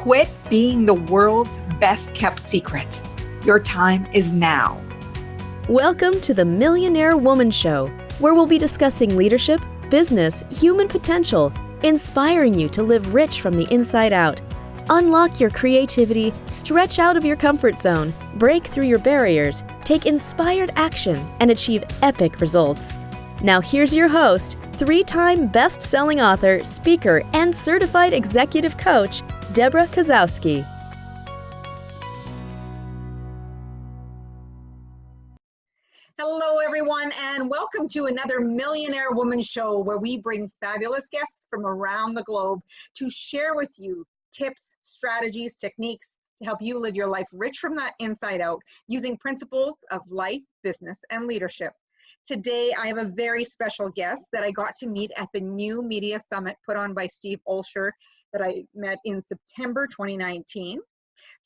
Quit being the world's best kept secret. Your time is now. Welcome to the Millionaire Woman Show, where we'll be discussing leadership, business, human potential, inspiring you to live rich from the inside out. Unlock your creativity, stretch out of your comfort zone, break through your barriers, take inspired action, and achieve epic results. Now here's your host, 3-time best-selling author, speaker, and certified executive coach, Debra Kasowski. Hello, everyone, and welcome to another Millionaire Woman Show, where we bring fabulous guests from around the globe to share with you tips, strategies, techniques to help you live your life rich from the inside out using principles of life, business, and leadership. Today, I have a very special guest that I got to meet at the New Media Summit put on by Steve Olsher that I met in September 2019.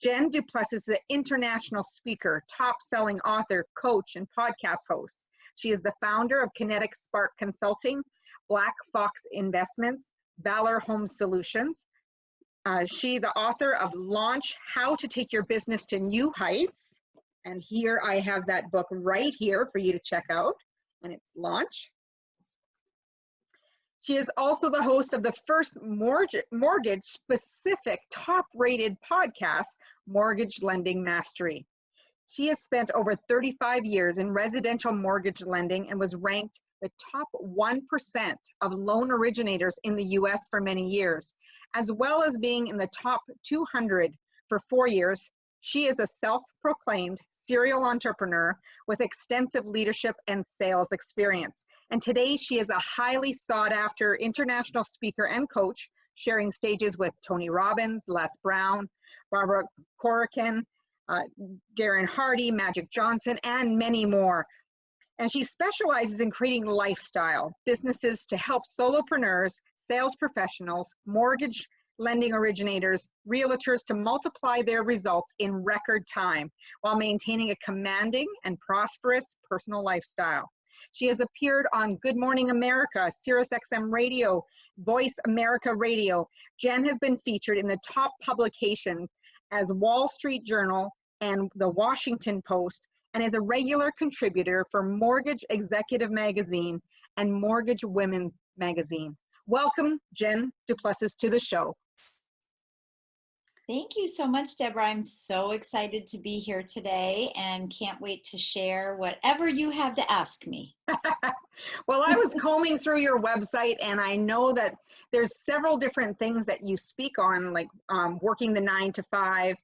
Jen du Plessis is an international speaker, top-selling author, coach, and podcast host. She is the founder of Kinetic Spark Consulting, Black Fox Investments, Valor Home Solutions. She the author of Launch, How to Take Your Business to New Heights. And here I have that book right here for you to check out, and it's Launch. She is also the host of the first mortgage-specific, top-rated podcast, Mortgage Lending Mastery. She has spent over 35 years in residential mortgage lending and was ranked the top 1% of loan originators in the U.S. for many years, as well as being in the top 200 for 4 years. She is a self-proclaimed serial entrepreneur with extensive leadership and sales experience. And today she is a highly sought-after international speaker and coach, sharing stages with Tony Robbins, Les Brown, Barbara Corrigan, Darren Hardy, Magic Johnson, and many more. And she specializes in creating lifestyle businesses to help solopreneurs, sales professionals, mortgage lending originators, realtors to multiply their results in record time while maintaining a commanding and prosperous personal lifestyle. She has appeared on Good Morning America, SiriusXM Radio, Voice America Radio. Jen has been featured in the top publication as Wall Street Journal and the Washington Post, and is a regular contributor for Mortgage Executive Magazine and Mortgage Women Magazine. Welcome, Jen du Plessis, to the show. Thank you so much, Debra. I'm so excited to be here today and can't wait to share whatever you have to ask me. Well, I was combing through your website, and I know that there's several different things that you speak on, like working the 9 to 5.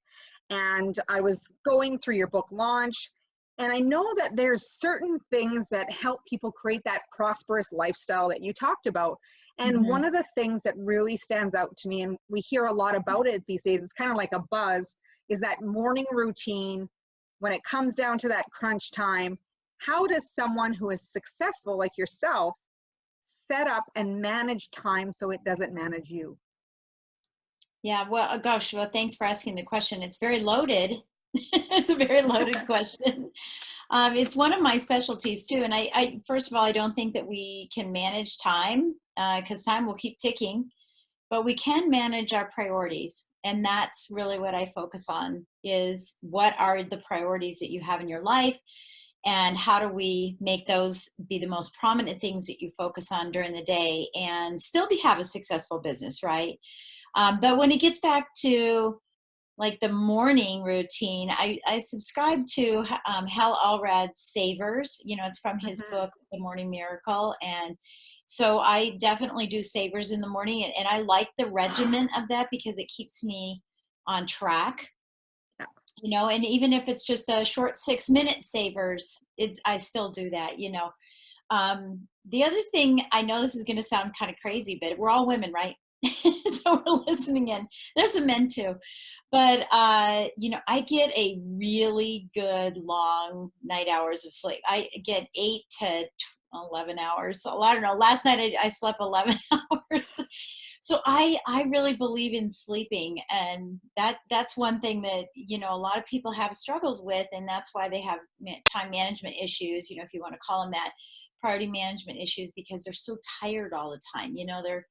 And I was going through your book Launch, and I know that there's certain things that help people create that prosperous lifestyle that you talked about. And one of the things that really stands out to me, and we hear a lot about it these days, it's kind of like a buzz, is that morning routine. When it comes down to that crunch time, how does someone who is successful like yourself set up and manage time so it doesn't manage you? Yeah, well, gosh, well, thanks for asking the question. It's very loaded. It's a very loaded question. It's one of my specialties too. And I first of all, I don't think that we can manage time because time will keep ticking, but we can manage our priorities. And that's really what I focus on, is what are the priorities that you have in your life, and how do we make those be the most prominent things that you focus on during the day and still have a successful business, right? But when it gets back to like the morning routine, I subscribe to Hal Elrod's Savers. You know, it's from his book, The Morning Miracle. And so I definitely do Savers in the morning. And I like the regimen of that because it keeps me on track. You know, and even if it's just a short 6-minute Savers, I still do that, you know. The other thing, I know this is going to sound kind of crazy, but we're all women, right? So we're listening in. There's some men too. But, you know, I get a really good long night hours of sleep. I get 8 to 11 hours. So I don't know. Last night I slept 11 hours. So I really believe in sleeping. And that's one thing that, you know, a lot of people have struggles with. And that's why they have time management issues, you know, if you want to call them that, priority management issues, because they're so tired all the time. You know, they're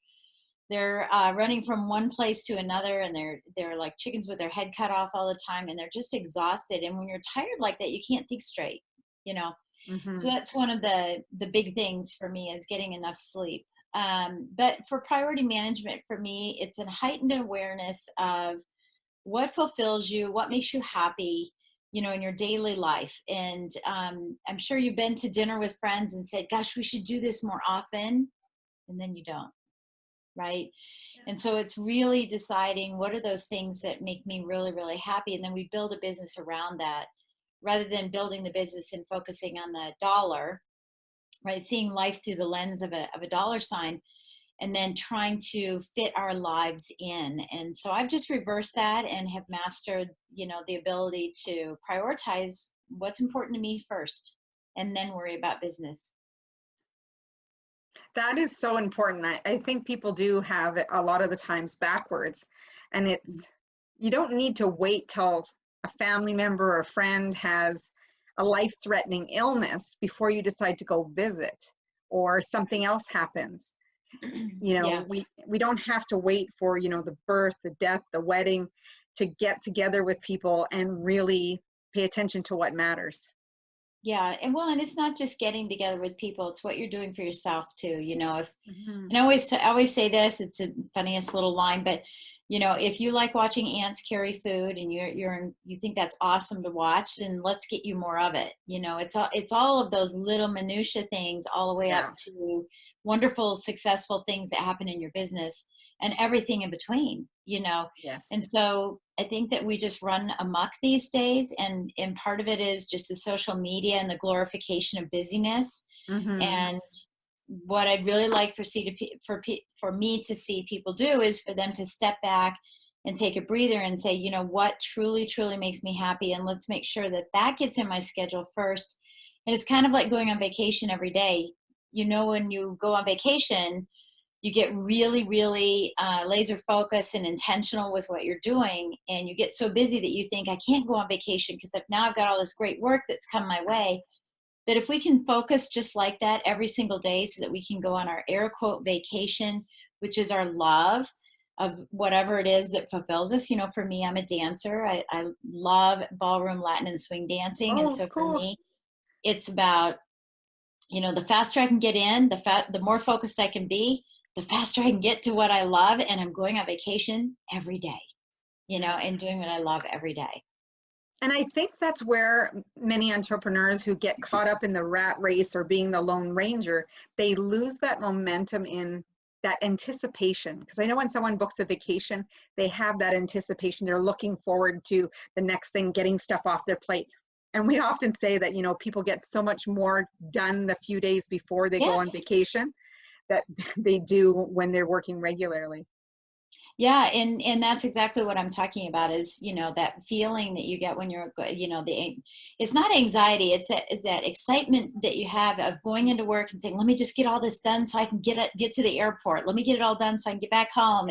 they're running from one place to another, and they're like chickens with their head cut off all the time, and they're just exhausted. And when you're tired like that, you can't think straight, you know. So Mm-hmm. that's one of the big things for me, is getting enough sleep. But for priority management, for me, it's a heightened awareness of what fulfills you, what makes you happy, you know, in your daily life. And I'm sure you've been to dinner with friends and said, gosh, we should do this more often. And then you don't, right? And so it's really deciding what are those things that make me really, really happy. And then we build a business around that, rather than building the business and focusing on the dollar, right? Seeing life through the lens of a dollar sign, and then trying to fit our lives in. And so I've just reversed that and have mastered, you know, the ability to prioritize what's important to me first, and then worry about business. That is so important. I think people do have it a lot of the times backwards. And it's, you don't need to wait till a family member or a friend has a life-threatening illness before you decide to go visit, or something else happens. You Yeah. know, we don't have to wait for, you know, the birth, the death, the wedding to get together with people and really pay attention to what matters. Yeah. And well, and it's not just getting together with people, it's what you're doing for yourself too. You know, if, Mhm. and I always say this, it's the funniest little line, but you know, if you like watching ants carry food and you think that's awesome to watch, then let's get you more of it. You know, it's all of those little minutia things, all the way up Yeah. to wonderful, successful things that happen in your business, and everything in between, you know. Yes. And so I think that we just run amok these days, and part of it is just the social media and the glorification of busyness. Hmm. And what I'd really like for me to see people do is for them to step back and take a breather and say, you know, what truly, truly makes me happy, and let's make sure that that gets in my schedule first. And it's kind of like going on vacation every day. You know, when you go on vacation, you get really, really laser focused and intentional with what you're doing, and you get so busy that you think, I can't go on vacation because now I've got all this great work that's come my way. But if we can focus just like that every single day, so that we can go on our air quote vacation, which is our love of whatever it is that fulfills us. You know, for me, I'm a dancer. I love ballroom, Latin, and swing dancing. And Oh, so for cool. me, it's about, you know, the faster I can get in, the more focused I can be, the faster I can get to what I love. And I'm going on vacation every day, you know, and doing what I love every day. And I think that's where many entrepreneurs who get caught up in the rat race or being the lone ranger, they lose that momentum in that anticipation. Because I know when someone books a vacation, they have that anticipation. They're looking forward to the next thing, getting stuff off their plate. And we often say that, you know, people get so much more done the few days before they Yeah. go on vacation that they do when they're working regularly. Yeah, and that's exactly what I'm talking about, is, you know, that feeling that you get when you know, it's not anxiety, it's that excitement that you have of going into work and saying, let me just get all this done so I can get to the airport. Let me get it all done so I can get back home.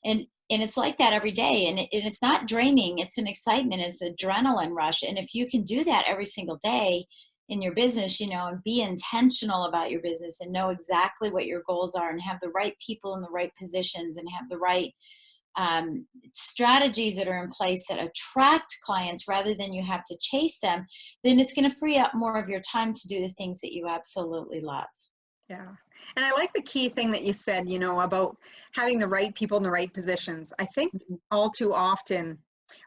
And it's like that every day, and it's not draining. It's an excitement, it's adrenaline rush. And if you can do that every single day in your business, you know, and be intentional about your business and know exactly what your goals are, and have the right people in the right positions, and have the right strategies that are in place that attract clients rather than you have to chase them, then it's going to free up more of your time to do the things that you absolutely love. Yeah. And I like the key thing that you said, you know, about having the right people in the right positions. I think all too often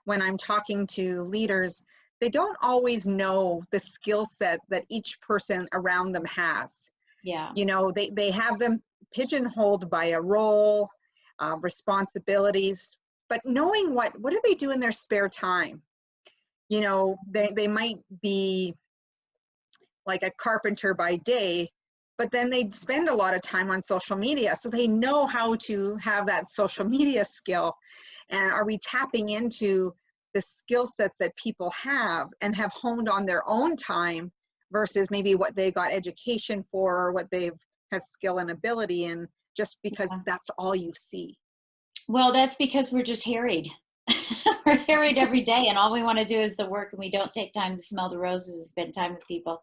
when I'm talking to leaders, they don't always know the skill set that each person around them has. Yeah. You know, they have them pigeonholed by a role, responsibilities, but knowing what do they do in their spare time? You know, they might be like a carpenter by day, but then they'd spend a lot of time on social media. So they know how to have that social media skill. And are we tapping into the skill sets that people have and have honed on their own time versus maybe what they got education for, or what they've have skill and ability in, just because Yeah. that's all you see? Well, that's because we're just harried. We're harried every day, and all we want to do is the work, and we don't take time to smell the roses and spend time with people.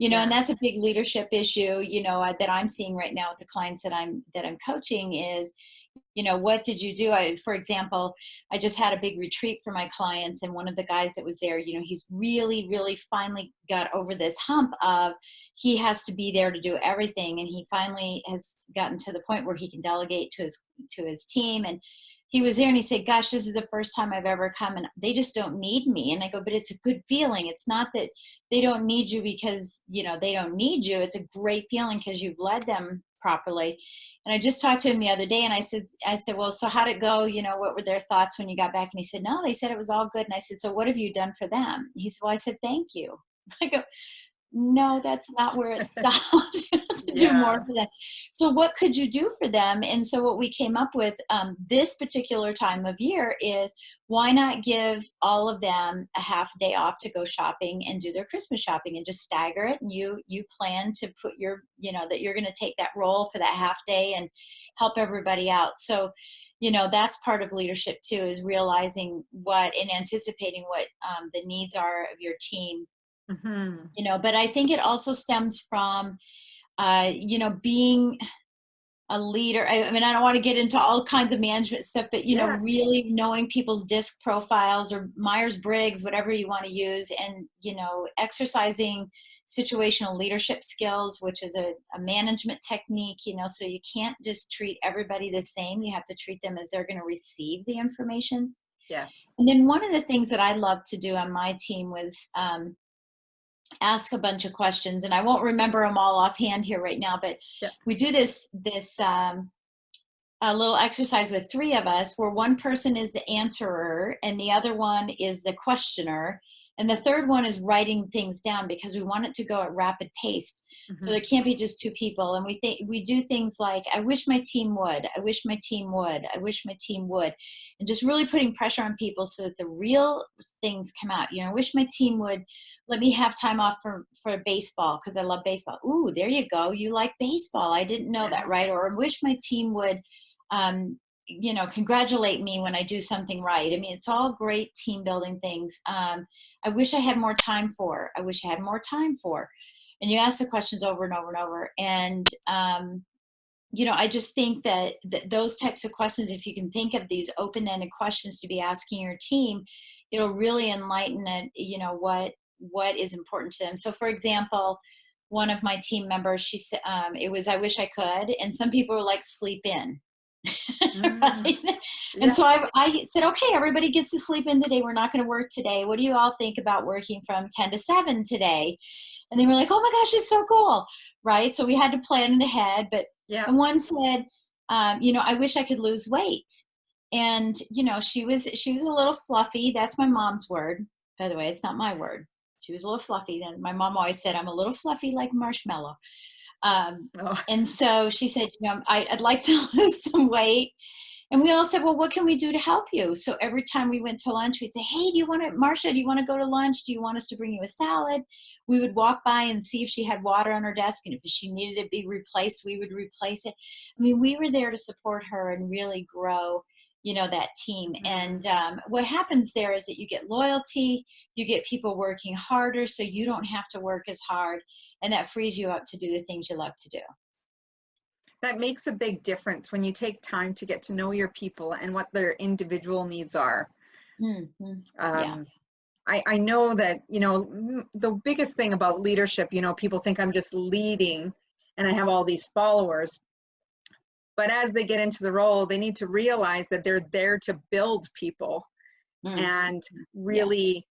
And that's a big leadership issue, that I'm seeing right now with the clients that I'm coaching is, what did you do? For example, I just had a big retreat for my clients, and one of the guys that was there, he's really, really finally got over this hump of he has to be there to do everything. And he finally has gotten to the point where he can delegate to his team. And he was there and he said, gosh, this is the first time I've ever come and they just don't need me. And I go, but it's a good feeling. It's not that they don't need you because, they don't need you. It's a great feeling because you've led them properly. And I just talked to him the other day and I said, well, so how'd it go? What were their thoughts when you got back? And he said, no, they said it was all good. And I said, so what have you done for them? He said, well, I said, thank you. I go, no, that's not where it stopped. To do more for them. So what could you do for them? And so what we came up with this particular time of year is why not give all of them a half day off to go shopping and do their Christmas shopping and just stagger it. And you plan to put your, that you're going to take that role for that half day and help everybody out. So, that's part of leadership too, is realizing and anticipating what the needs are of your team. Mm-hmm. But I think it also stems from, being a leader. I mean, I don't want to get into all kinds of management stuff, but, really knowing people's DISC profiles or Myers-Briggs, whatever you want to use, and, exercising situational leadership skills, which is a management technique, so you can't just treat everybody the same. You have to treat them as they're going to receive the information. Yes. And then one of the things that I love to do on my team was, ask a bunch of questions, and I won't remember them all offhand here right now, but we do this a little exercise with three of us where one person is the answerer and the other one is the questioner. And the third one is writing things down because we want it to go at rapid pace. Mm-hmm. So there can't be just two people. And we do things like, I wish my team would, I wish my team would, I wish my team would. And just really putting pressure on people so that the real things come out. I wish my team would let me have time off for baseball because I love baseball. Ooh, there you go. You like baseball. I didn't know that, right? Or I wish my team would, congratulate me when I do something right. I mean, it's all great team building things. I wish I had more time for. I wish I had more time for. And you ask the questions over and over and over. And, I just think that those types of questions, if you can think of these open-ended questions to be asking your team, it'll really enlighten it, what is important to them. So for example, one of my team members, she said, it was, I wish I could. And some people were like, sleep in. Right? And so I said, okay, everybody gets to sleep in today. We're not going to work today. What do you all think about working from 10 to 7 today? And they were like, oh my gosh, it's so cool. Right. So we had to plan it ahead. But and one said, I wish I could lose weight. And, she was a little fluffy. That's my mom's word. By the way, it's not my word. She was a little fluffy. And my mom always said, I'm a little fluffy like marshmallow. And so she said, I'd like to lose some weight. And we all said, well, what can we do to help you? So every time we went to lunch, we'd say, hey, Marcia, do you want to go to lunch? Do you want us to bring you a salad? We would walk by and see if she had water on her desk. And if she needed to be replaced, we would replace it. I mean, we were there to support her and really grow, that team. And what happens there is that you get loyalty, you get people working harder, so you don't have to work as hard. And that frees you up to do the things you love to do. That makes a big difference when you take time to get to know your people and what their individual needs are. Mm-hmm. I know that, the biggest thing about leadership, people think I'm just leading and I have all these followers. But as they get into the role, they need to realize that they're there to build people and really,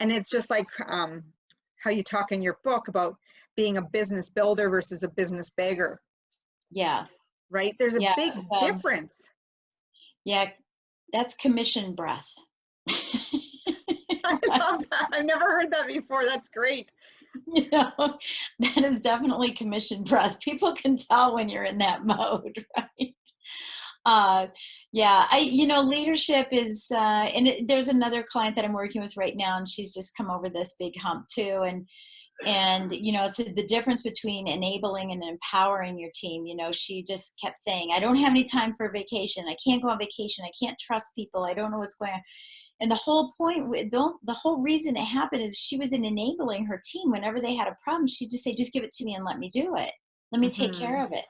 and it's just like, how you talk in your book about being a business builder versus a business beggar. Yeah. Right? There's a big difference. Yeah. That's commission breath. I love that. I've never heard that before. That's great. That is definitely commission breath. People can tell when you're in that mode, right? Leadership is, there's another client that I'm working with right now, and she's just come over this big hump too. And, And, it's the difference between enabling and empowering your team. She just kept saying, I don't have any time for vacation. I can't go on vacation. I can't trust people. I don't know what's going on. And the whole point, the whole reason it happened is she was enabling her team. Whenever they had a problem, she'd just say, just give it to me and let me do it. Let me take care of it.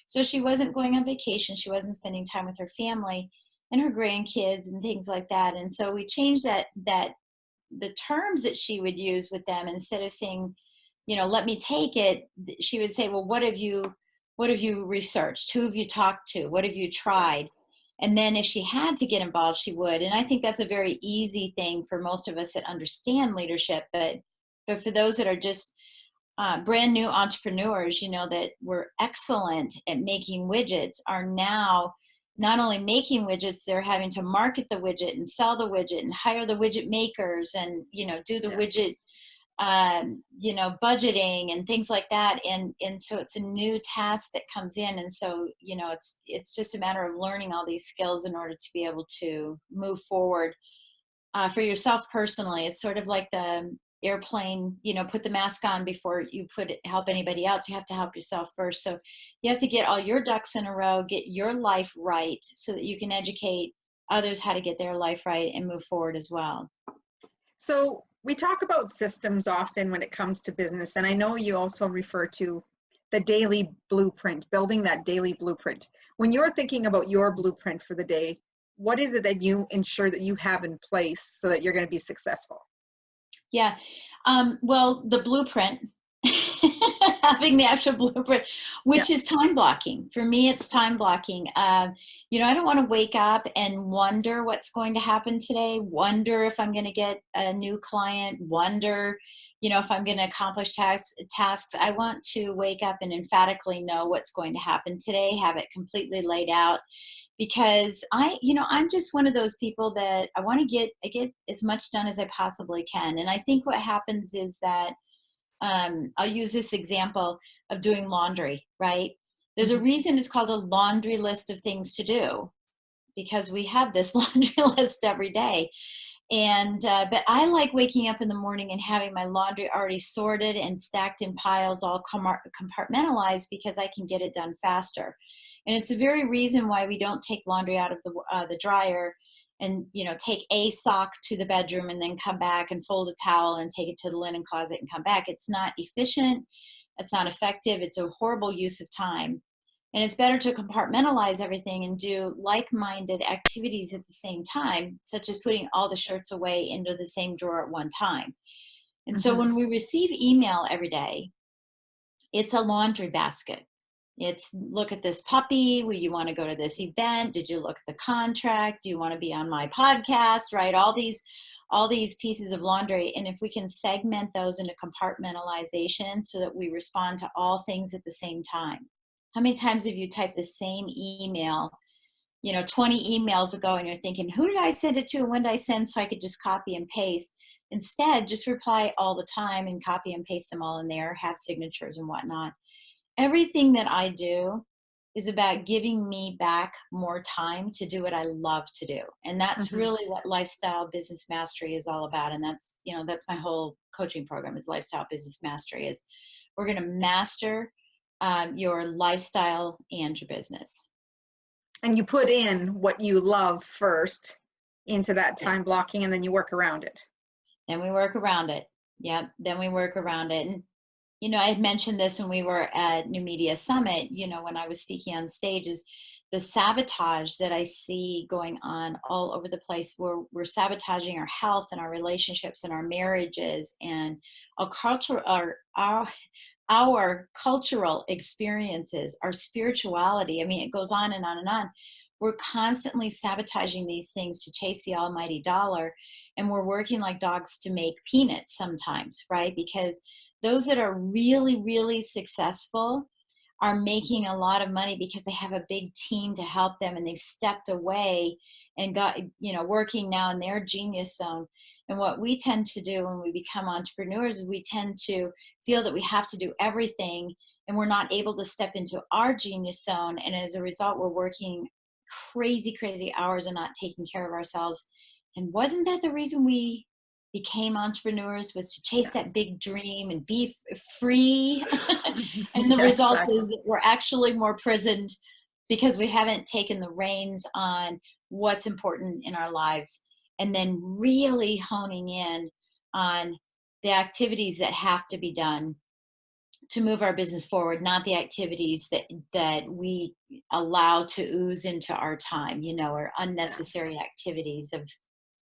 So she wasn't going on vacation. She wasn't spending time with her family and her grandkids and things like that. And so we changed that the terms that she would use with them, instead of saying, let me take it, she would say, well, what have you researched? Who have you talked to? What have you tried? And then if she had to get involved, she would. And I think that's a very easy thing for most of us that understand leadership. But for those that are just brand new entrepreneurs, that were excellent at making widgets, are now not only making widgets, they're having to market the widget and sell the widget and hire the widget makers and, do the widget, budgeting and things like that. And so it's a new task that comes in. And so, it's just a matter of learning all these skills in order to be able to move forward. For yourself personally, it's sort of like the airplane, put the mask on before you help anybody else. You have to help yourself first. So you have to get all your ducks in a row, get your life right so that you can educate others how to get their life right and move forward as well. So we talk about systems often when it comes to business. And I know you also refer to the daily blueprint, building that daily blueprint. When you're thinking about your blueprint for the day, what is it that you ensure that you have in place so that you're going to be successful? Yeah. Well, the blueprint, having the actual blueprint, which is time blocking. For me, it's time blocking. I don't want to wake up and wonder what's going to happen today, wonder if I'm going to get a new client, wonder, if I'm going to accomplish tasks. I want to wake up and emphatically know what's going to happen today, have it completely laid out. Because I'm just one of those people that I get as much done as I possibly can. And I think what happens is that I'll use this example of doing laundry, right? There's a reason it's called a laundry list of things to do, because we have this laundry list every day. And but I like waking up in the morning and having my laundry already sorted and stacked in piles, all compartmentalized, because I can get it done faster. And it's the very reason why we don't take laundry out of the dryer and take a sock to the bedroom and then come back and fold a towel and take it to the linen closet and come back. It's not efficient. It's not effective. It's a horrible use of time. And it's better to compartmentalize everything and do like-minded activities at the same time, such as putting all the shirts away into the same drawer at one time. And so when we receive email every day, it's a laundry basket. It's, look at this puppy. Will you want to go to this event? Did you look at the contract? Do you want to be on my podcast? Right? All these pieces of laundry. And if we can segment those into compartmentalization so that we respond to all things at the same time. How many times have you typed the same email, 20 emails ago, and you're thinking, who did I send it to and when did I send, so I could just copy and paste? Instead, just reply all the time and copy and paste them all in there, have signatures and whatnot. Everything that I do is about giving me back more time to do what I love to do. And that's really what Lifestyle Business Mastery is all about. And that's my whole coaching program, is Lifestyle Business Mastery. Is we're going to master your lifestyle and your business. And you put in what you love first into that time blocking, and then you work around it. Then we work around it. Yeah. Then we work around it. And I had mentioned this when we were at New Media Summit, when I was speaking on stage, is the sabotage that I see going on all over the place, where we're sabotaging our health and our relationships and our marriages and our culture, our cultural experiences, our spirituality. I mean, it goes on and on and on. We're constantly sabotaging these things to chase the almighty dollar. And we're working like dogs to make peanuts sometimes, right? Because those that are really, really successful are making a lot of money because they have a big team to help them, and they've stepped away and got, working now in their genius zone. And what we tend to do when we become entrepreneurs is we tend to feel that we have to do everything, and we're not able to step into our genius zone. And as a result, we're working crazy, crazy hours and not taking care of ourselves. And wasn't that the reason we became entrepreneurs was to chase that big dream and be free. And the result exactly. is that we're actually more prisoned because we haven't taken the reins on what's important in our lives, and then really honing in on the activities that have to be done to move our business forward, not the activities that we allow to ooze into our time, or unnecessary activities of,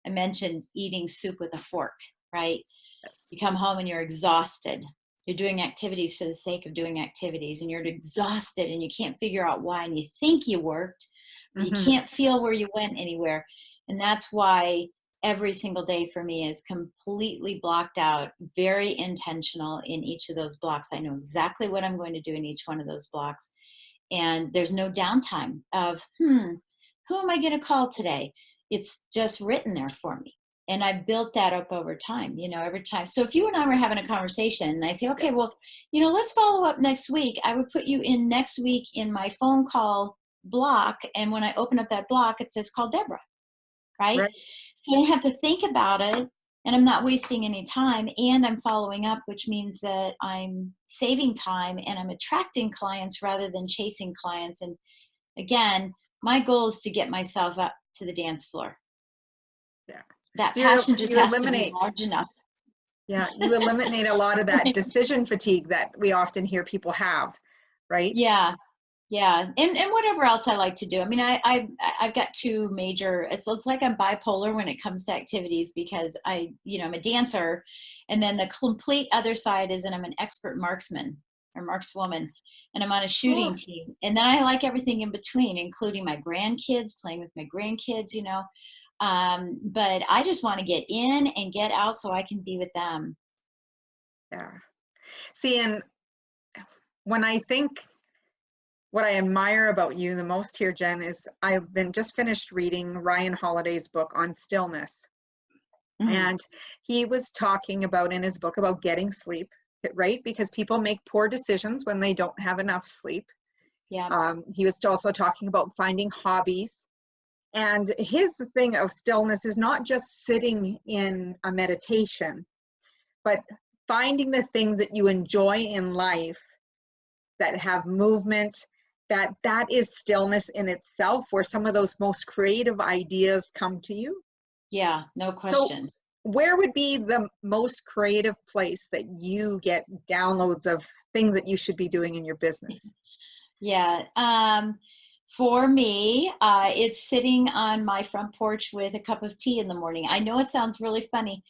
I mentioned eating soup with a fork, right? Yes. You come home and you're exhausted. You're doing activities for the sake of doing activities, and you're exhausted and you can't figure out why, and you think you worked, but you can't feel where you went anywhere. And that's why every single day for me is completely blocked out, very intentional in each of those blocks. I know exactly what I'm going to do in each one of those blocks. And there's no downtime of, who am I going to call today? It's just written there for me. And I built that up over time, every time. So if you and I were having a conversation and I say, okay, well, let's follow up next week, I would put you in next week in my phone call block. And when I open up that block, it says call Debra, right? So I don't have to think about it, and I'm not wasting any time, and I'm following up, which means that I'm saving time and I'm attracting clients rather than chasing clients. And again, my goal is to get myself up to the dance floor. Yeah. That So passion just you has eliminate, to be large enough. Yeah, you eliminate a lot of that decision fatigue that we often hear people have, right? Yeah. And whatever else I like to do. I mean, I've got two major, it's like I'm bipolar when it comes to activities, because I'm a dancer, and then the complete other side is that I'm an expert marksman or markswoman, and I'm on a shooting team. And then I like everything in between, including my grandkids, playing with my grandkids, but I just want to get in and get out so I can be with them. Yeah. See, and when I think what I admire about you the most here, Jen, is I've been just finished reading Ryan Holiday's book on stillness. And he was talking about in his book about getting sleep, right? Because people make poor decisions when they don't have enough sleep. Yeah. He was also talking about finding hobbies. And his thing of stillness is not just sitting in a meditation, but finding the things that you enjoy in life that have movement, that is stillness in itself, where some of those most creative ideas come to you. Yeah, no question. So where would be the most creative place that you get downloads of things that you should be doing in your business? Yeah. For me, it's sitting on my front porch with a cup of tea in the morning. I know it sounds really funny,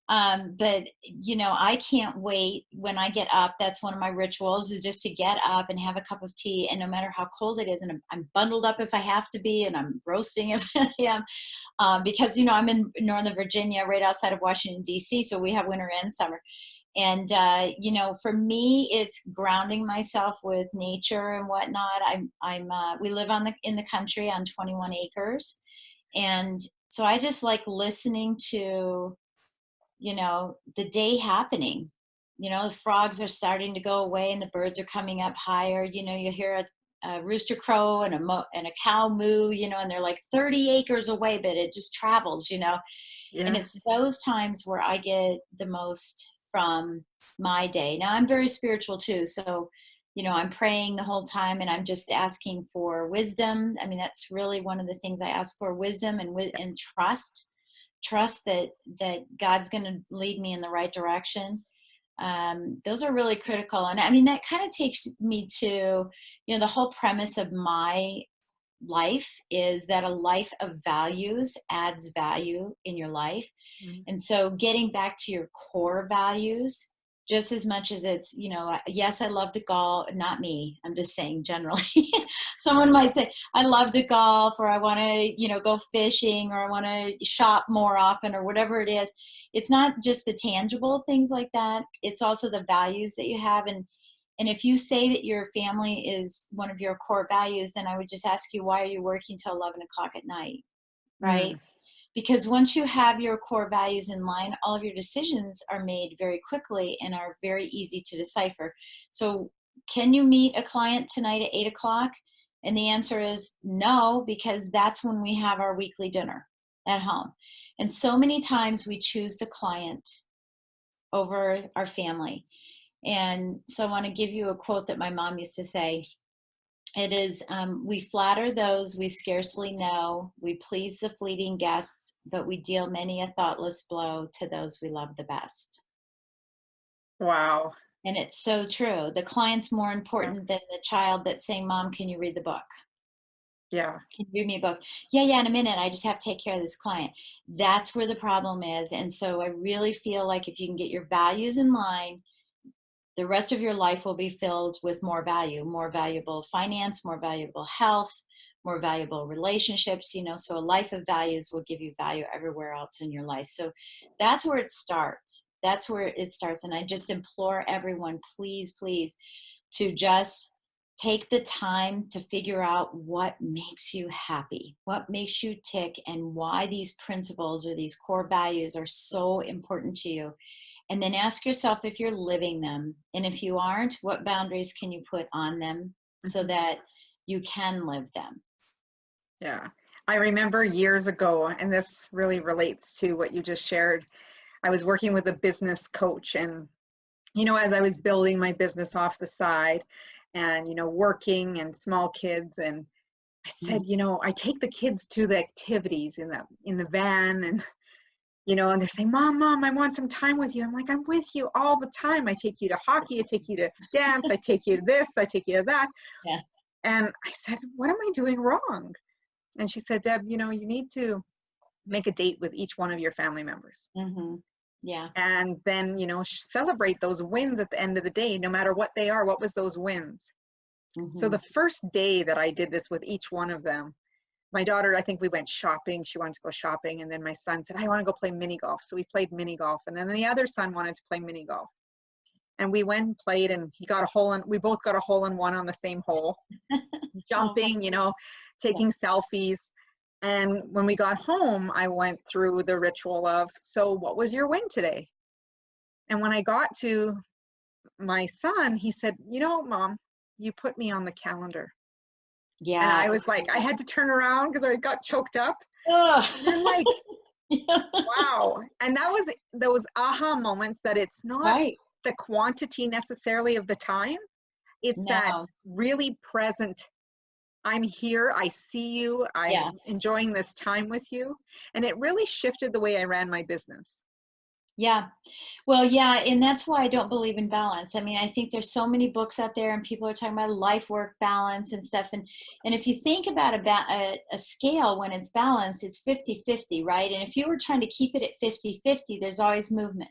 but I can't wait when I get up. That's one of my rituals, is just to get up and have a cup of tea. And no matter how cold it is, and I'm bundled up if I have to be, and I'm roasting if I am, because, I'm in Northern Virginia, right outside of Washington, D.C., so we have winter and summer. And, for me, it's grounding myself with nature and whatnot. We live in the country on 21 acres. And so I just like listening to, the day happening. The frogs are starting to go away and the birds are coming up higher. You hear a rooster crow and a cow moo, and they're like 30 acres away, but it just travels, Yeah. And it's those times where I get the most from my day. Now, I'm very spiritual too. So, I'm praying the whole time, and I'm just asking for wisdom. I mean, that's really one of the things I ask for: wisdom and trust that God's going to lead me in the right direction. Those are really critical. And I mean, that kind of takes me to, the whole premise of my life is that a life of values adds value in your life. And so getting back to your core values, just as much as it's, yes, I love to golf, not me, I'm just saying generally. Someone might say, I love to golf, or I want to, go fishing, or I want to shop more often, or whatever it is. It's not just the tangible things like that. It's also the values that you have. And if you say that your family is one of your core values, then I would just ask you, why are you working till 11 o'clock at night, right? Because once you have your core values in line, all of your decisions are made very quickly and are very easy to decipher. So can you meet a client tonight at 8 o'clock? And the answer is no, because that's when we have our weekly dinner. at home. And so many times we choose the client over our family. And so I want to give you a quote that my mom used to say. It is, we flatter those we scarcely know, we please the fleeting guests, but we deal many a thoughtless blow to those we love the best. Wow. And it's so true. The client's more Yeah. important than the child that's saying, Mom, can you read the book? Yeah. Can you read me a book? Yeah, in a minute. I just have to take care of this client. That's where the problem is. And so I really feel like if you can get your values in line, the rest of your life will be filled with more value, more valuable finance, more valuable health, more valuable relationships, so a life of values will give you value everywhere else in your life. So that's where it starts. That's where it starts. And I just implore everyone, please, please, to just take the time to figure out what makes you happy, what makes you tick, and why these principles or these core values are so important to you. And then ask yourself if you're living them. And if you aren't, what boundaries can you put on them so that you can live them? Yeah. I remember years ago, and this really relates to what you just shared. I was working with a business coach, and, as I was building my business off the side and, working and small kids, and I said, I take the kids to the activities in the van, and and they're saying, Mom, I want some time with you. I'm like, I'm with you all the time. I take you to hockey, I take you to dance, I take you to this, I take you to that. Yeah. And I said, what am I doing wrong? And she said, Deb, you need to make a date with each one of your family members. Mm-hmm. Yeah. And then, celebrate those wins at the end of the day, no matter what they are. What was those wins? Mm-hmm. So the first day that I did this with each one of them, my daughter, I think we went shopping. She wanted to go shopping. And then my son said, I want to go play mini golf. So we played mini golf. And then the other son wanted to play mini golf. And we went and played, and we both got a hole in one on the same hole, jumping, taking selfies. And when we got home, I went through the ritual of, so what was your win today? And when I got to my son, he said, Mom, you put me on the calendar. Yeah. And I was like, I had to turn around because I got choked up. You're like, wow. And that was those aha moments that it's not right. the quantity necessarily of the time. It's that really present, I'm here, I see you, I'm enjoying this time with you. And it really shifted the way I ran my business. Yeah. Well, yeah. And that's why I don't believe in balance. I mean, I think there's so many books out there and people are talking about life work balance and stuff. And if you think about a scale, when it's balanced, it's 50-50, right? And if you were trying to keep it at 50-50, there's always movement,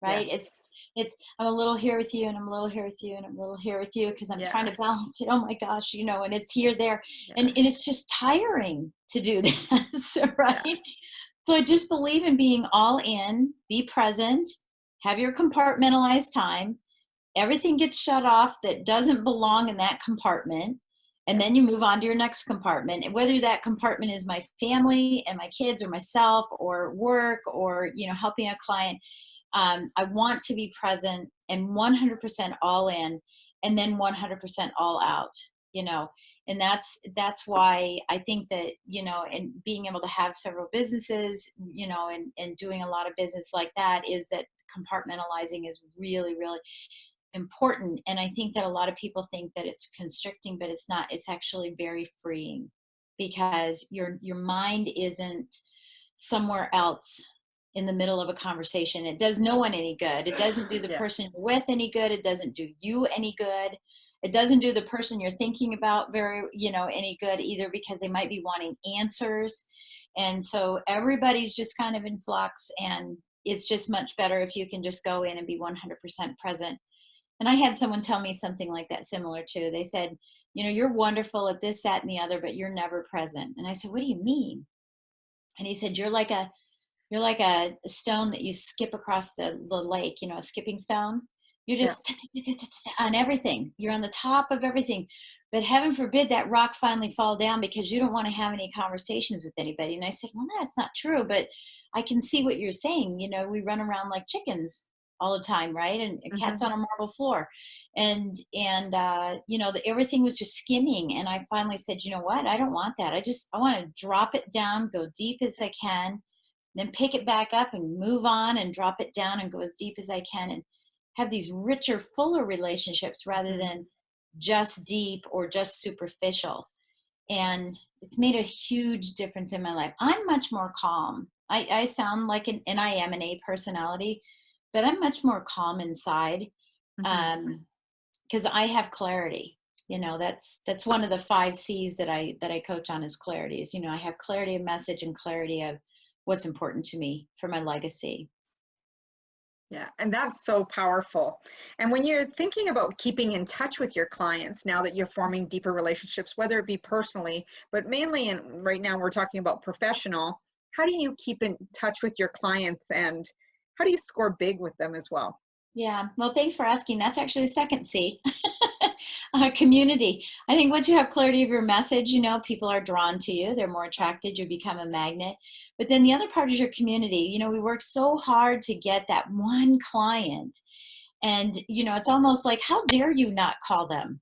right? Yes. It's, I'm a little here with you and I'm a little here with you and I'm a little here with you because I'm trying to balance it. Oh my gosh, and it's here, there. Yeah. And it's just tiring to do this, right? Yeah. So I just believe in being all in, be present, have your compartmentalized time. Everything gets shut off that doesn't belong in that compartment. And then you move on to your next compartment. And whether that compartment is my family and my kids or myself or work or, helping a client, I want to be present and 100% all in and then 100% all out, and that's why I think that, and being able to have several businesses, and doing a lot of business like that is that compartmentalizing is really, really important. And I think that a lot of people think that it's constricting, but it's not. It's actually very freeing because your mind isn't somewhere else in the middle of a conversation. It does no one any good. It doesn't do the person you're with any good. It doesn't do you any good. It doesn't do the person you're thinking about any good either, because they might be wanting answers. And so everybody's just kind of in flux, and it's just much better if you can just go in and be 100% present. And I had someone tell me something like that similar too. They said, you're wonderful at this, that, and the other, but you're never present. And I said, what do you mean? And he said, you're like a stone that you skip across the lake, a skipping stone. You're just on everything. You're on the top of everything. But heaven forbid that rock finally fall down because you don't want to have any conversations with anybody. And I said, well, that's not true, but I can see what you're saying. We run around like chickens, all the time, right? And cats Mhm. on a marble floor. And everything was just skimming. And I finally said, you know what? I don't want that. I want to drop it down, go deep as I can, then pick it back up and move on and drop it down and go as deep as I can and have these richer, fuller relationships rather Mhm. than just deep or just superficial. And it's made a huge difference in my life. I'm much more calm. I sound like and I am an A personality, but I'm much more calm inside, Mhm. because I have clarity. That's one of the 5 C's that I coach on is clarity. Is I have clarity of message and clarity of what's important to me for my legacy. Yeah, and that's so powerful. And when you're thinking about keeping in touch with your clients now that you're forming deeper relationships, whether it be personally, but mainly right now we're talking about professional, how do you keep in touch with your clients and how do you score big with them as well? Yeah. Well, thanks for asking. That's actually the second C. Community. I think once you have clarity of your message, people are drawn to you. They're more attracted. You become a magnet. But then the other part is your community. We work so hard to get that one client. And, it's almost like, how dare you not call them?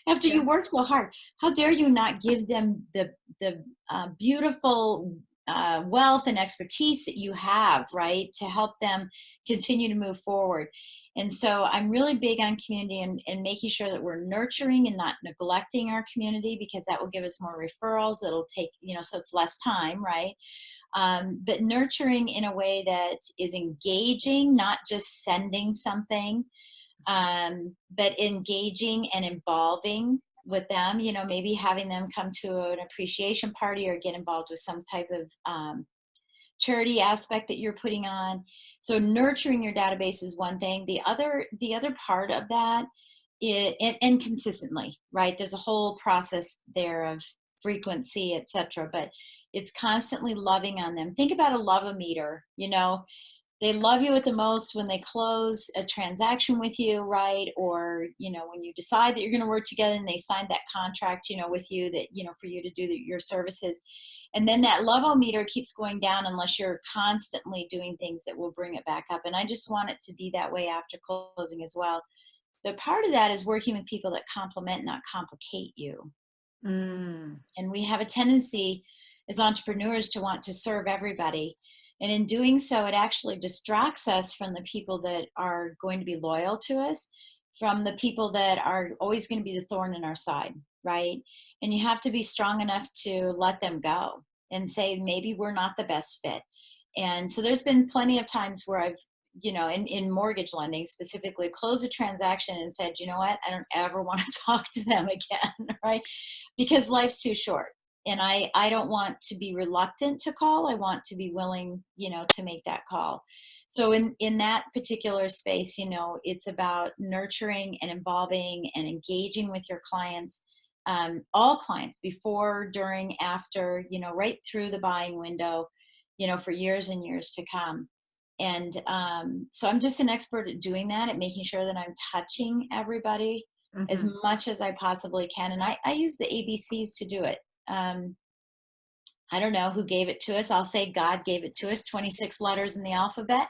After Yeah. you work so hard, how dare you not give them the beautiful wealth and expertise that you have, right, to help them continue to move forward. And so I'm really big on community and making sure that we're nurturing and not neglecting our community, because that will give us more referrals. It'll take, so it's less time, right? But nurturing in a way that is engaging, not just sending something, but engaging and involving with them, maybe having them come to an appreciation party or get involved with some type of charity aspect that you're putting on. So nurturing your database is one thing. The other part of that is, and consistently, right? There's a whole process there of frequency, etc. But it's constantly loving on them. Think about a love-o-meter. They love you at the most when they close a transaction with you, right? Or, when you decide that you're going to work together and they signed that contract, with you that, for you to do your services. And then that love-o-meter keeps going down unless you're constantly doing things that will bring it back up. And I just want it to be that way after closing as well. But part of that is working with people that complement, not complicate you. Mm. And we have a tendency as entrepreneurs to want to serve everybody. And in doing so, it actually distracts us from the people that are going to be loyal to us, from the people that are always going to be the thorn in our side, right? And you have to be strong enough to let them go and say, maybe we're not the best fit. And so there's been plenty of times where I've, in mortgage lending specifically, closed a transaction and said, you know what, I don't ever want to talk to them again, right? Because life's too short. And I don't want to be reluctant to call. I want to be willing, to make that call. So in that particular space, it's about nurturing and involving and engaging with your clients, all clients, before, during, after, right through the buying window, for years and years to come. And so I'm just an expert at doing that, at making sure that I'm touching everybody as Mhm. much as I possibly can. And I use the ABCs to do it. I don't know who gave it to us. I'll say God gave it to us, 26 letters in the alphabet,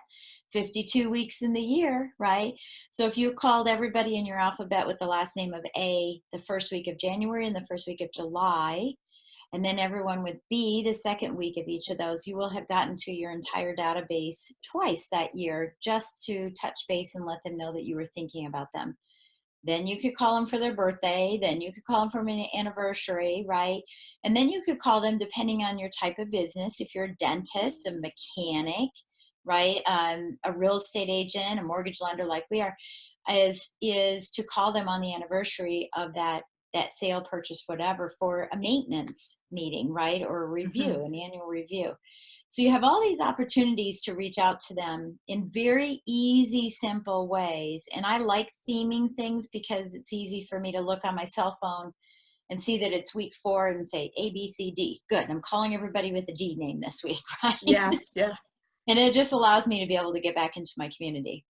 52 weeks in the year, right? So if you called everybody in your alphabet with the last name of A the first week of January and the first week of July, and then everyone with B the second week of each of those, you will have gotten to your entire database twice that year, just to touch base and let them know that you were thinking about them. Then you could call them for their birthday. Then you could call them for an anniversary, right? And then you could call them depending on your type of business. If you're a dentist, a mechanic, right? A real estate agent, a mortgage lender like we are, is to call them on the anniversary of that sale, purchase, whatever, for a maintenance meeting, right? Or a review, Mhm. an annual review. So you have all these opportunities to reach out to them in very easy, simple ways. And I like theming things because it's easy for me to look on my cell phone and see that it's week 4 and say A, B, C, D. Good. I'm calling everybody with a D name this week, right? Yes, yeah. And it just allows me to be able to get back into my community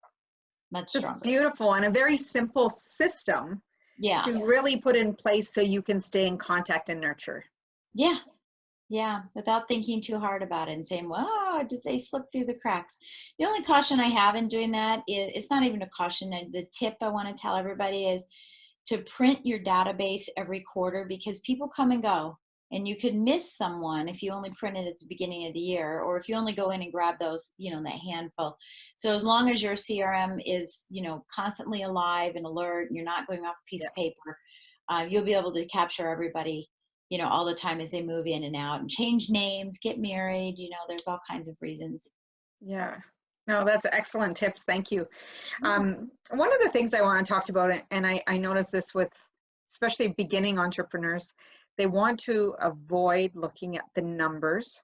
much That's stronger. beautiful and a very simple system Yeah. to really put in place so you can stay in contact and nurture. Yeah. Yeah, without thinking too hard about it and saying, well, did they slip through the cracks? The only caution I have in doing that is, it's not even a caution. The tip I want to tell everybody is to print your database every quarter, because people come and go. And you could miss someone if you only print it at the beginning of the year, or if you only go in and grab those, that handful. So as long as your CRM is, constantly alive and alert, and you're not going off a piece Yeah. of paper, you'll be able to capture everybody, all the time as they move in and out and change names, get married, there's all kinds of reasons. Yeah. No, that's excellent tips. Thank you. One of the things I want to talk about, and I notice this with especially beginning entrepreneurs, they want to avoid looking at the numbers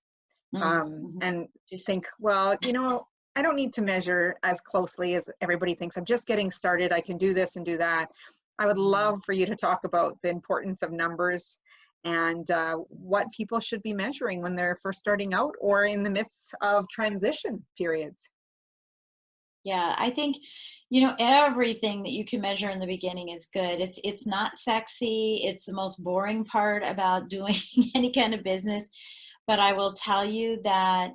and Just think, well, I don't need to measure as closely as everybody thinks. I'm just getting started. I can do this and do that. I would love for you to talk about the importance of numbers and what people should be measuring when they're first starting out or in the midst of transition periods. Yeah, I think, everything that you can measure in the beginning is good. It's not sexy. It's the most boring part about doing any kind of business. But I will tell you that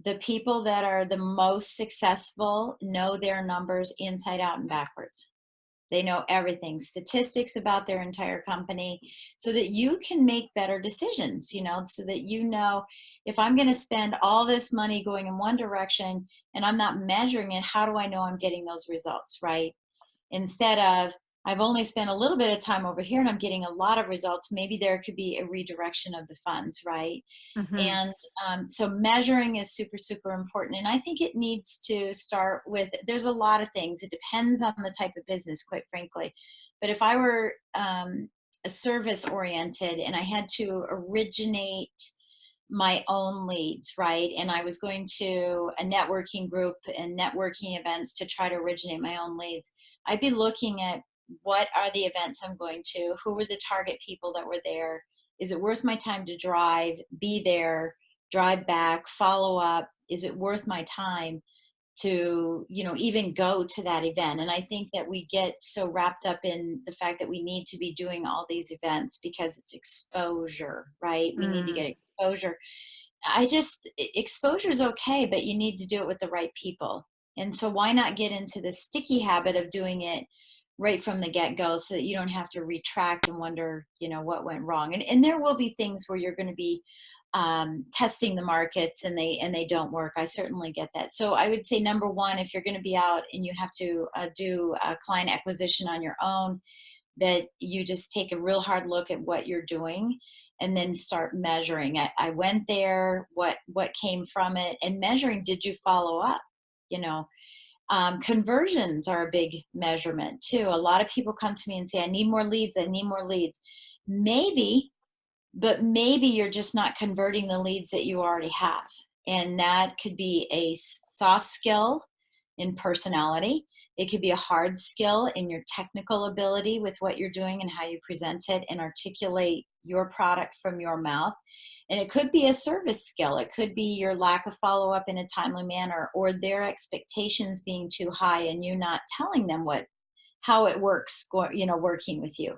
the people that are the most successful know their numbers inside out and backwards. They know everything, statistics about their entire company, so that you can make better decisions, so that if I'm going to spend all this money going in one direction and I'm not measuring it, how do I know I'm getting those results, right? Instead of, I've only spent a little bit of time over here and I'm getting a lot of results, maybe there could be a redirection of the funds, right? Mm-hmm. And so measuring is super, super important. And I think it needs to start with, there's a lot of things. It depends on the type of business, quite frankly. But if I were a service oriented and I had to originate my own leads, right? And I was going to a networking group and networking events to try to originate my own leads, I'd be looking at what are the events I'm going to, who were the target people that were there, is it worth my time to drive, be there, drive back, follow up, is it worth my time to even go to that event? And I think that we get so wrapped up in the fact that we need to be doing all these events because it's exposure, right? We need to get exposure. Exposure is okay, but you need to do it with the right people. And so why not get into the sticky habit of doing it right from the get-go, so that you don't have to retract and wonder what went wrong. And there will be things where you're going to be testing the markets and they don't work. I certainly get that. So I would say, number one, if you're going to be out and you have to do client acquisition on your own, that you just take a real hard look at what you're doing and then start measuring. I went there, what came from it, and measuring, did you follow up? Conversions are a big measurement too. A lot of people come to me and say, I need more leads. Maybe, but maybe you're just not converting the leads that you already have. And that could be a soft skill in personality. It could be a hard skill in your technical ability with what you're doing and how you present it and articulate your product from your mouth. And it could be a service skill. It could be your lack of follow-up in a timely manner, or their expectations being too high and you not telling them how it works, working with you.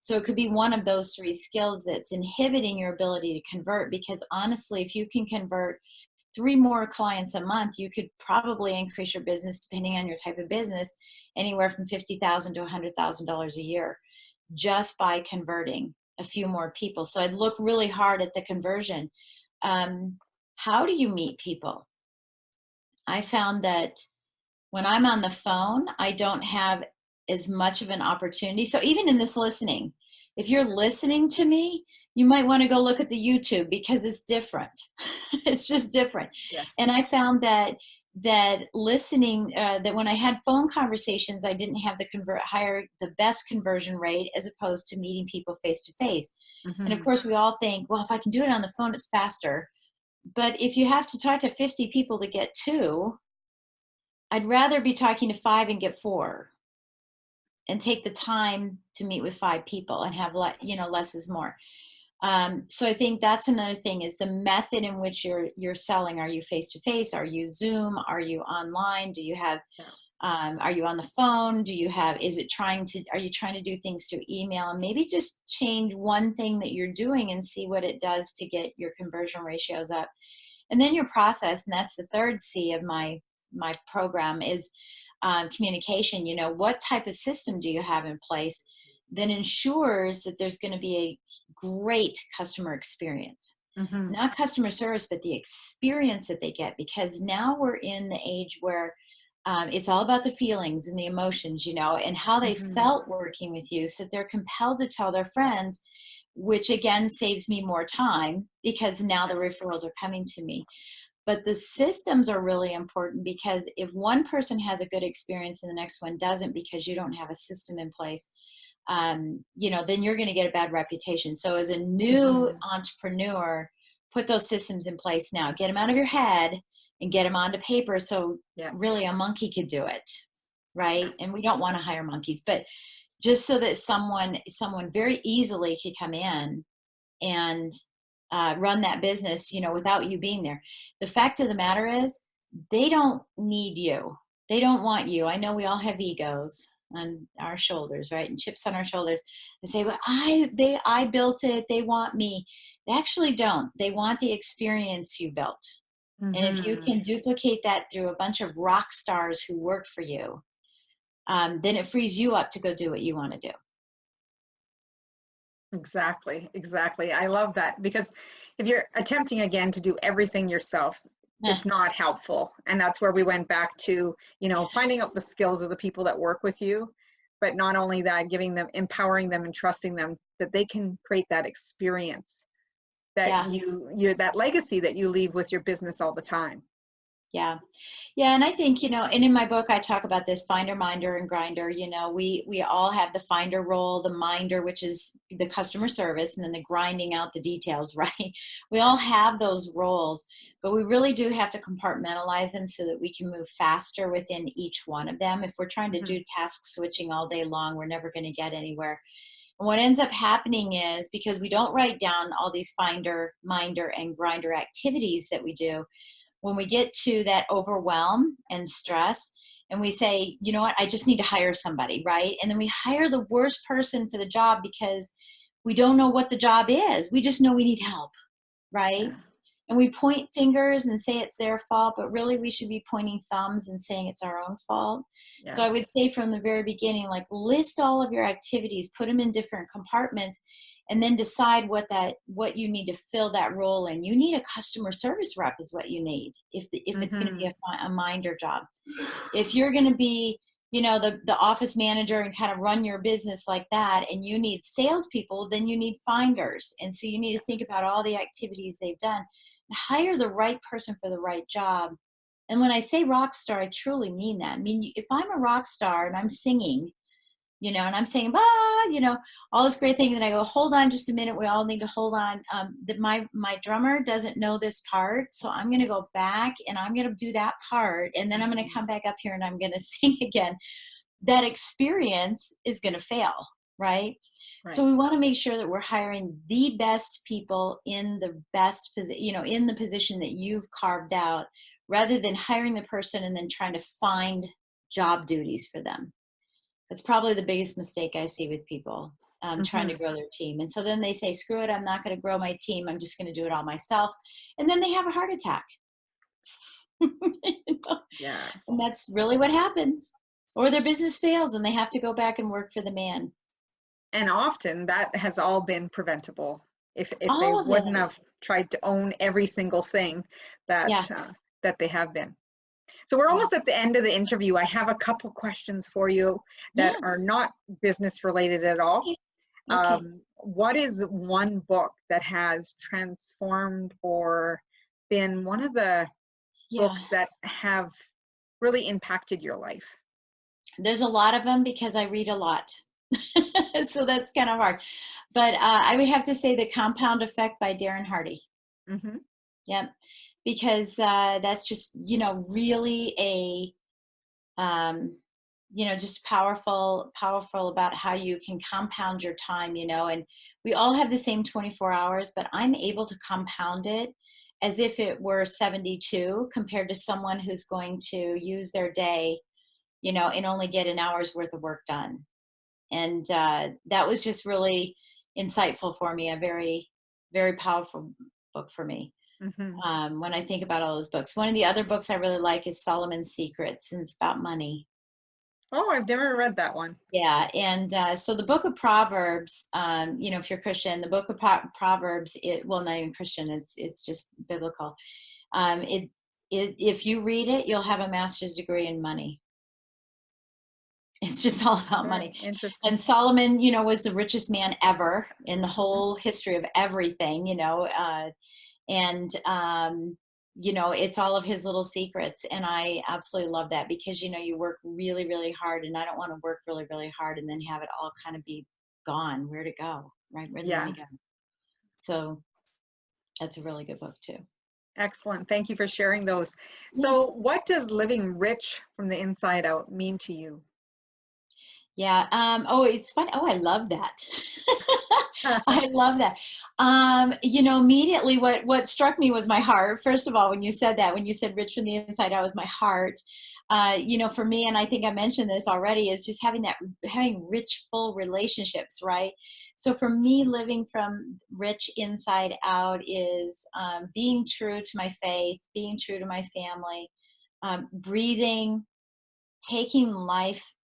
So it could be one of those three skills that's inhibiting your ability to convert, because honestly, if you can convert 3 more clients a month, you could probably increase your business, depending on your type of business, anywhere from $50,000 to $100,000 a year just by converting a few more people. So I'd look really hard at the conversion. How do you meet people? I found that when I'm on the phone, I don't have as much of an opportunity. So even in this listening, if you're listening to me, you might want to go look at the YouTube, because it's different. It's just different. Yeah. And I found that listening, that when I had phone conversations, I didn't have the best conversion rate as opposed to meeting people face to face. And of course, we all think, well, if I can do it on the phone, it's faster. But if you have to talk to 50 people to get 2, I'd rather be talking to 5 and get 4, and take the time to meet with 5 people and have less is more. So I think that's another thing, is the method in which you're selling. Are you face to face? Are you Zoom? Are you online? Do you have Are you on the phone? Are you trying to do things through email? And maybe just change one thing that you're doing and see what it does to get your conversion ratios up. And then your process, and that's the third C of my program, is communication. What type of system do you have in place that ensures that there's going to be a great customer experience? Mm-hmm. Not customer service, but the experience that they get, because now we're in the age where it's all about the feelings and the emotions, and how they Mm-hmm. felt working with you. So they're compelled to tell their friends, which again saves me more time because now the referrals are coming to me. But the systems are really important, because if one person has a good experience and the next one doesn't because you don't have a system in place, then you're going to get a bad reputation. So as a new entrepreneur, put those systems in place now. Get them out of your head and get them onto paper. So really a monkey could do it, right? And we don't want to hire monkeys, but just so that someone very easily could come in and run that business, without you being there. The fact of the matter is, they don't need you. They don't want you. I know we all have egos on our shoulders, right? And chips on our shoulders, and say, well, I built it. They want me. They actually don't. They want the experience you built. Mm-hmm. And if you can duplicate that through a bunch of rock stars who work for you, then it frees you up to go do what you want to do. Exactly. I love that, because if you're attempting again to do everything yourself, it's not helpful. And that's where we went back to, finding out the skills of the people that work with you, but not only that, empowering them and trusting them that they can create that experience that you that legacy that you leave with your business all the time. Yeah. And I think, and in my book, I talk about this finder, minder, and grinder. We all have the finder role, the minder, which is the customer service, and then the grinding out the details, right? We all have those roles, but we really do have to compartmentalize them so that we can move faster within each one of them. If we're trying to do task switching all day long, we're never going to get anywhere. And what ends up happening is, because we don't write down all these finder, minder, and grinder activities that we do, when we get to that overwhelm and stress and we say, you know what, I just need to hire somebody, right? And then we hire the worst person for the job because we don't know what the job is. We just know we need help, right? Yeah. And we point fingers and say it's their fault, but really we should be pointing thumbs and saying it's our own fault. Yeah. So I would say from the very beginning, list all of your activities, put them in different compartments, and then decide what you need to fill that role in. You need a customer service rep is what you need if it's going to be a minder job. If you're going to be, the office manager and kind of run your business like that, and you need salespeople, then you need finders. And so you need to think about all the activities they've done and hire the right person for the right job. And when I say rock star, I truly mean that. I mean, if I'm a rock star and I'm singing, and I'm saying, all this great thing, and I go, hold on just a minute. We all need to hold on. My drummer doesn't know this part. So I'm going to go back and I'm going to do that part. And then I'm going to come back up here and I'm going to sing again. That experience is going to fail, right? So we want to make sure that we're hiring the best people in the best position, in the position that you've carved out, rather than hiring the person and then trying to find job duties for them. That's probably the biggest mistake I see with people trying to grow their team. And so then they say, screw it, I'm not going to grow my team. I'm just going to do it all myself. And then they have a heart attack. Yeah. And that's really what happens. Or their business fails and they have to go back and work for the man. And often that has all been preventable if they wouldn't have tried to own every single thing that they have been. So we're almost at the end of the interview. I have a couple questions for you that are not business related at all. Okay. What is one book that has transformed or been one of the books that have really impacted your life? There's a lot of them because I read a lot. So that's kind of hard. But I would have to say The Compound Effect by Darren Hardy. Mm-hmm. Yeah. Because that's just, really a, just powerful about how you can compound your time, and we all have the same 24 hours, but I'm able to compound it as if it were 72 compared to someone who's going to use their day and only get an hour's worth of work done. And that was just really insightful for me, a very, very powerful book for me. When I think about all those books. One of the other books I really like is Solomon's Secrets, and it's about money. Oh, I've never read that one. Yeah, and so the book of Proverbs, if you're Christian, the book of Proverbs, well, not even Christian, it's just biblical. If you read it, you'll have a master's degree in money. It's just all about money. Interesting. And Solomon, was the richest man ever in the whole history of everything, it's all of his little secrets. And I absolutely love that because, you work really, really hard, and I don't want to work really, really hard and then have it all kind of be gone. Where'd it go? Right? Where'd the money go? So that's a really good book too. Excellent. Thank you for sharing those. So what does living rich from the inside out mean to you? Yeah. It's fun. Oh, I love that. I love that. Immediately what struck me was my heart. First of all, when you said rich from the inside out was my heart. For me, and I think I mentioned this already, is just having rich, full relationships, right? So for me, living from rich inside out is being true to my faith, being true to my family, breathing, taking life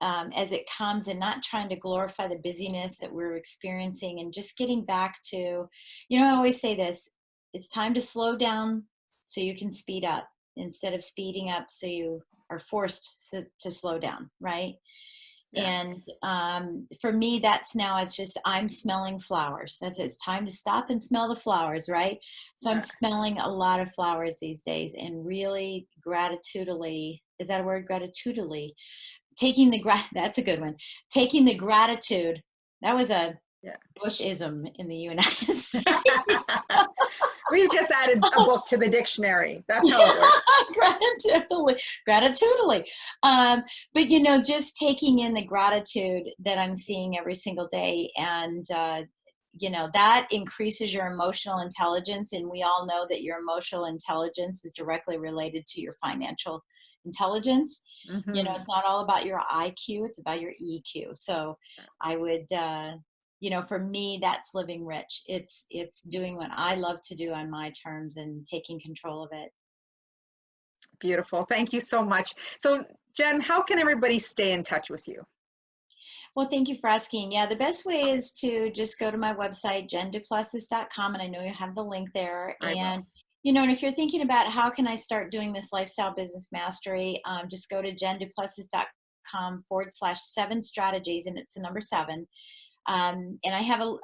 as it comes, and not trying to glorify the busyness that we're experiencing, and just getting back to, I always say this, it's time to slow down so you can speed up, instead of speeding up so you are forced to slow down, right? Yeah. And for me, it's just, I'm smelling flowers. That's it. It's time to stop and smell the flowers, right? So I'm smelling a lot of flowers these days, and really gratitudely, is that a word? Gratitudely. That's a good one. Taking the gratitude. That was a Bushism in the United States. We've just added a book to the dictionary. That's how it works. Gratitudely. But just taking in the gratitude that I'm seeing every single day, and that increases your emotional intelligence. And we all know that your emotional intelligence is directly related to your financial intelligence. It's not all about your IQ, it's about your EQ. So I would, for me, that's living rich. It's doing what I love to do on my terms and taking control of it. Beautiful. Thank you so much. So Jen, how can everybody stay in touch with you? Well, thank you for asking. Yeah, the best way is to just go to my website, jenduplessis.com, and I know you have the link there. And if you're thinking about how can I start doing this lifestyle business mastery, just go to jenduplessis.com/7 strategies, and it's the number 7. And I have a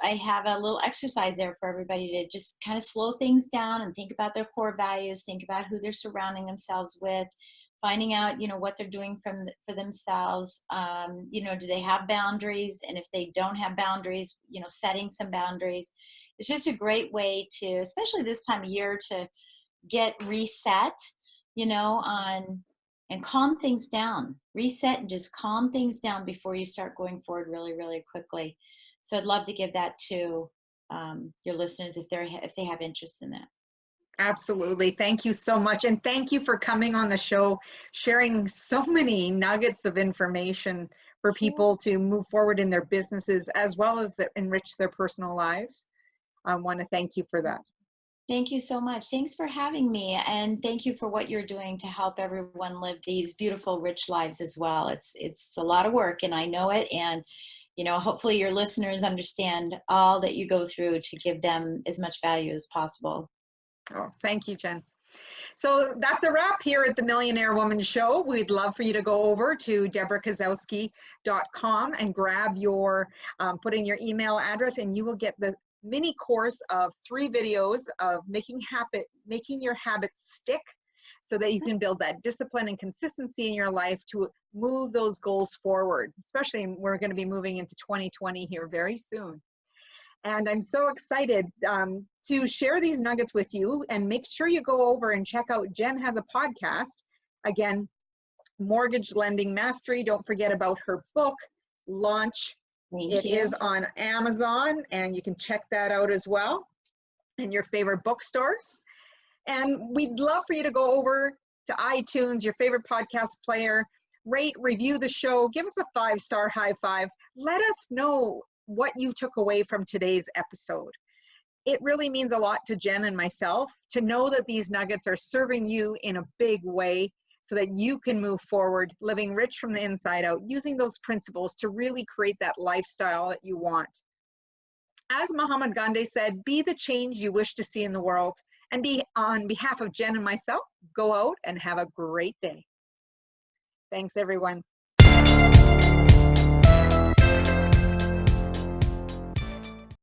little exercise there for everybody to just kind of slow things down and think about their core values, think about who they're surrounding themselves with, finding out, what they're doing for themselves. Do they have boundaries? And if they don't have boundaries, setting some boundaries. It's just a great way to, especially this time of year, to get reset, and calm things down, reset and just calm things down before you start going forward really, really quickly. So I'd love to give that to your listeners if they have interest in that. Absolutely. Thank you so much. And thank you for coming on the show, sharing so many nuggets of information for people to move forward in their businesses, as well as enrich their personal lives. I want to thank you for that. Thank you so much. Thanks for having me. And thank you for what you're doing to help everyone live these beautiful, rich lives as well. It's a lot of work, and I know it. And, hopefully your listeners understand all that you go through to give them as much value as possible. Oh, thank you, Jen. So that's a wrap here at the Millionaire Woman Show. We'd love for you to go over to debrakasowski.com and grab put in your email address, and you will get the mini course of 3 videos of making your habits stick, so that you can build that discipline and consistency in your life to move those goals forward. Especially, we're going to be moving into 2020 here very soon. And I'm so excited to share these nuggets with you. And make sure you go over and check out, Jen has a podcast. Again, Mortgage Lending Mastery. Don't forget about her book launch. It is on Amazon, and you can check that out as well in your favorite bookstores. And we'd love for you to go over to iTunes, your favorite podcast player, Rate, review the show, give us a 5-star high five. Let us know what you took away from today's episode. It really means a lot to Jen and myself to know that these nuggets are serving you in a big way so that you can move forward, living rich from the inside out, using those principles to really create that lifestyle that you want. As Mahatma Gandhi said, be the change you wish to see in the world. And on behalf of Jen and myself, go out and have a great day. Thanks, everyone.